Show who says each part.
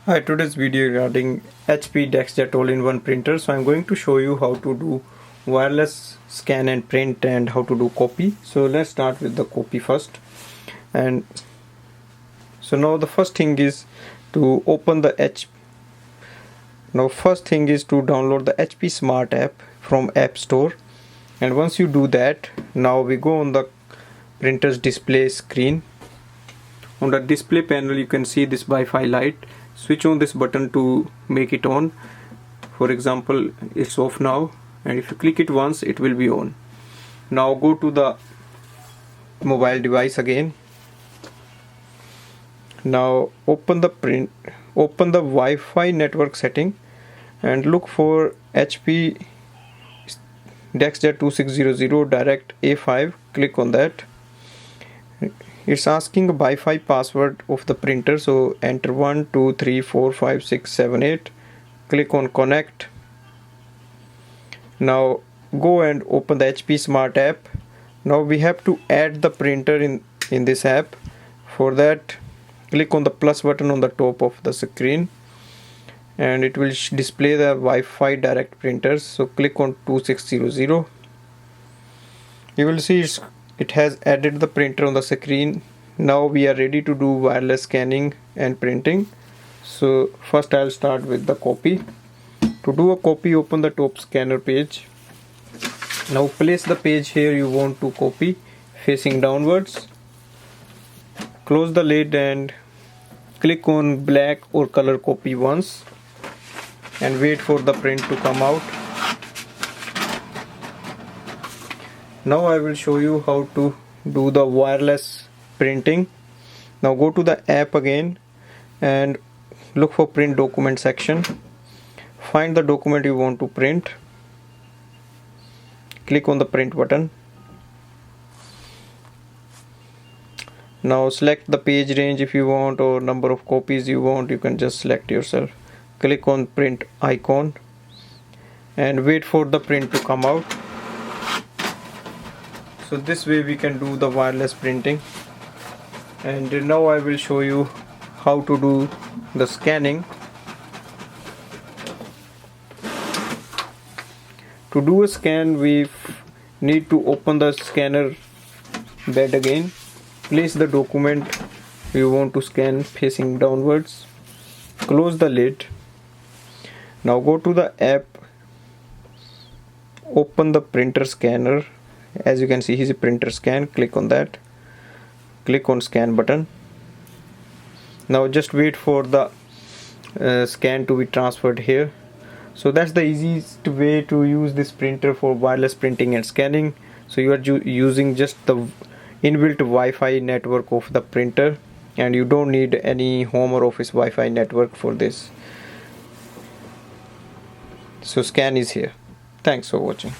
Speaker 1: Hi, today's video regarding HP Deskjet all-in-one printer. So I'm going to show you how to do wireless scan and print and how to do copy. So let's start with the copy first. And so now the first thing is to open the first thing is to download the HP Smart app from App Store. And once you do that, now we go on the printer's display screen. On the display panel you can see this Wi-Fi light. Switch on this button to make it on. For example, it's off now, and if you click it once it will be on. Now go to the mobile device again. Now open the Wi-Fi network setting and look for HP Deskjet 2600 Direct A5. Click on that. It's asking a Wi-Fi password of the printer, so enter 1 2 3 4 5 6 7 8. Click on connect. Now go and open the HP Smart app. Now we have to add the printer in this app. For that, click on the plus button on the top of the screen and it will display the Wi-Fi direct printers. So click on 2600. You will see it has added the printer on the screen. Now we are ready to do wireless scanning and printing. So first I'll start with the copy. To do a copy, open the top scanner page. Now place the page here you want to copy facing downwards. Close the lid and click on black or color copy once and wait for the print to come out. Now I will show you how to do the wireless printing. Now go to the app again and look for print document section. Find the document you want to print. Click on the print button. Now select the page range if you want or number of copies you want. You can just select yourself. Click on print icon and wait for the print to come out. So this way we can do the wireless printing. And now I will show you how to do the scanning. To do a scan, we need to open the scanner bed again. Place the document you want to scan facing downwards. Close the lid. Now go to the app. Open the printer scanner. As you can see, here's a printer scan. Click on that. Click on scan button. Now just wait for the scan to be transferred here. So that's the easiest way to use this printer for wireless printing and scanning. So you are using just the inbuilt Wi-Fi network of the printer and you don't need any home or office Wi-Fi network for this. So scan is here. Thanks for watching.